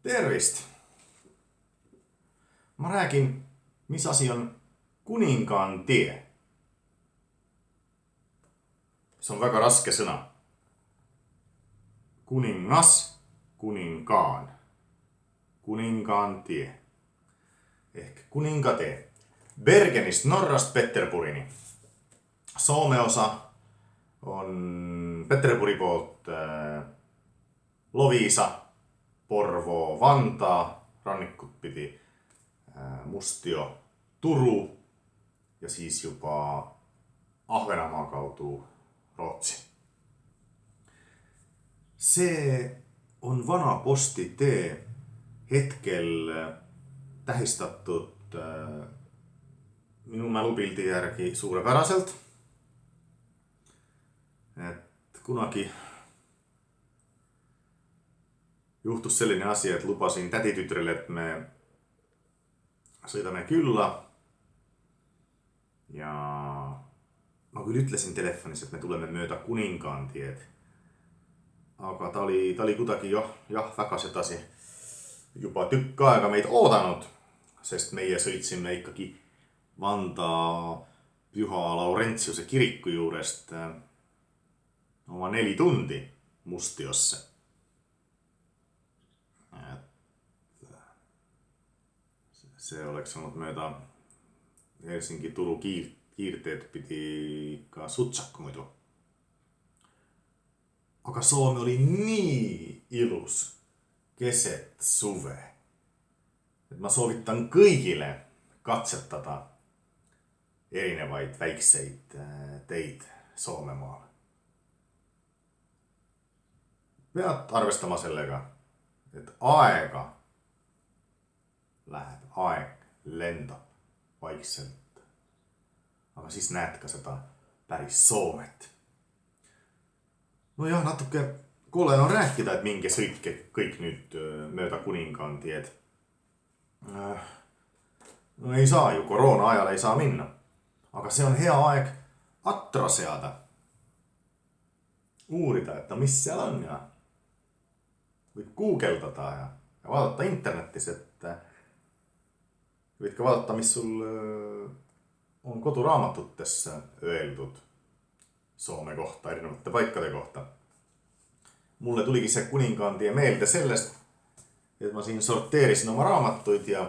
Tervist! Mä räägin, mis asi on kuninkaan tie. Se on väga raske sõna. Kuningas, kuninkaan. Kuninkaan tie. Ehk kuningatee. Bergenist Norrast Peterburini. Soome osa on Peterburi poolt Loviisa, Porvoo, Vantaa, rannikut pidi Mustio, Turu ja siis juba Ahvenamaa kaudu Rootsi. See on vana postitee hetkel tähistatud minu mälupildi järgi suurepäraselt. Et kunagi juhtus selline asia, et lubasin täditütrelle, et me sõidame külla. Ja ma küll ütlesin telefonis, et me tuleme mööda kuninkaan tied. Aga ta oli kuidagi väga sedasi juba tükk aega meid oodanud, sest meie sõitsime ikkagi Vanda Püha Laurentiuse kiriku juurest oma 4 tundi Mustiosse. See oleks olnud mööda Helsingi Turu kiirteed pidi ka Sutsak muidu. Aga Soome oli nii ilus keset suve, et ma soovitan kõigile katsetada erinevaid väikseid teid Soomemaal. Pead arvestama sellega, et aega läheb, aeg lendab vaikselt. Aga siis näed ka seda päris Soomet. No jah, natuke kole on rääkida, et minge sõitke kõik nüüd mööda kuninkaan tied. No ei saa ju, koroona ajal ei saa minna. Aga see on hea aeg atra seada. Uurida, et mis seal on ja võid guugeldada ja vaadata internetis, et võid ka vaadata, mis sul on koduraamatutes öeldud Soome kohta, erinevate paikade kohta. Mulle tuligi see kuninkaan tie meelde sellest, et ma siin sorteerisin oma raamatuid ja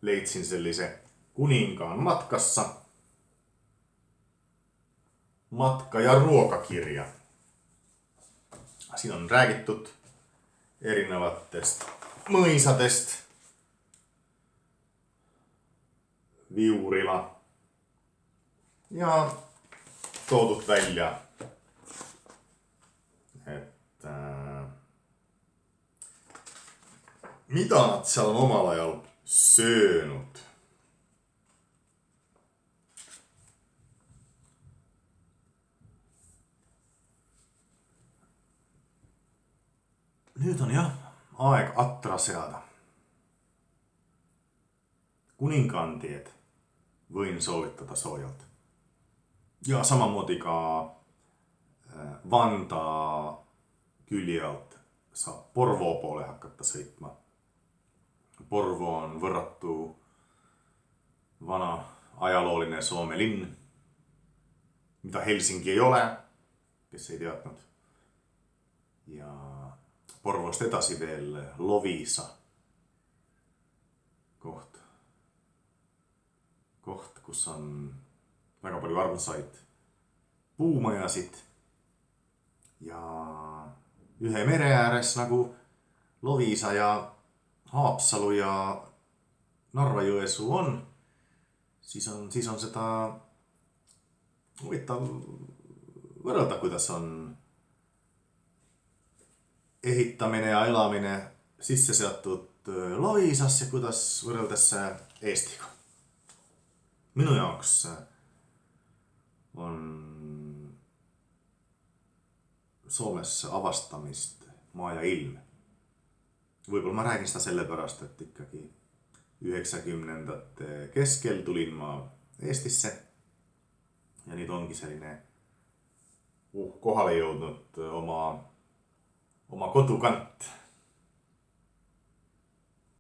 leidsin sellise kuninkaan matkassa matka- ja ruokakirja. Siin on räägitud erinevatest mõisadest, Viurila ja toodud välja, et mida nad seal on omal ajal söönud. Nüüd on jah aeg atra seada. Kuninkaan tied võin soovitada soojalt. Ja samamoodi ka Vanda külje alt saab Porvoo poole hakata sõitma. Porvoo on võrratu vana ajalooline Soome linn, mida Helsingi ei ole, kes ei teadnud. Ja Porvoost edasi veel Loviisa koht, kus on väga palju armsaid puumajasid ja ühe mere ääres nagu Loviisa ja Haapsalu ja Narva-Jõesuu on, siis on seda huvitav võrrelda, kuidas on ehitamine ja elamine sisse seatud Loviisas ja kuidas võrreldes Eestiga. Minu jaoks on Soomes avastamist maa ja ilm. Võib-olla ma räägin seda sellepärast, et ikkagi 90ndate keskel tulin ma Eestisse ja nüüd ongi selline kohale jõudnud oma kodukant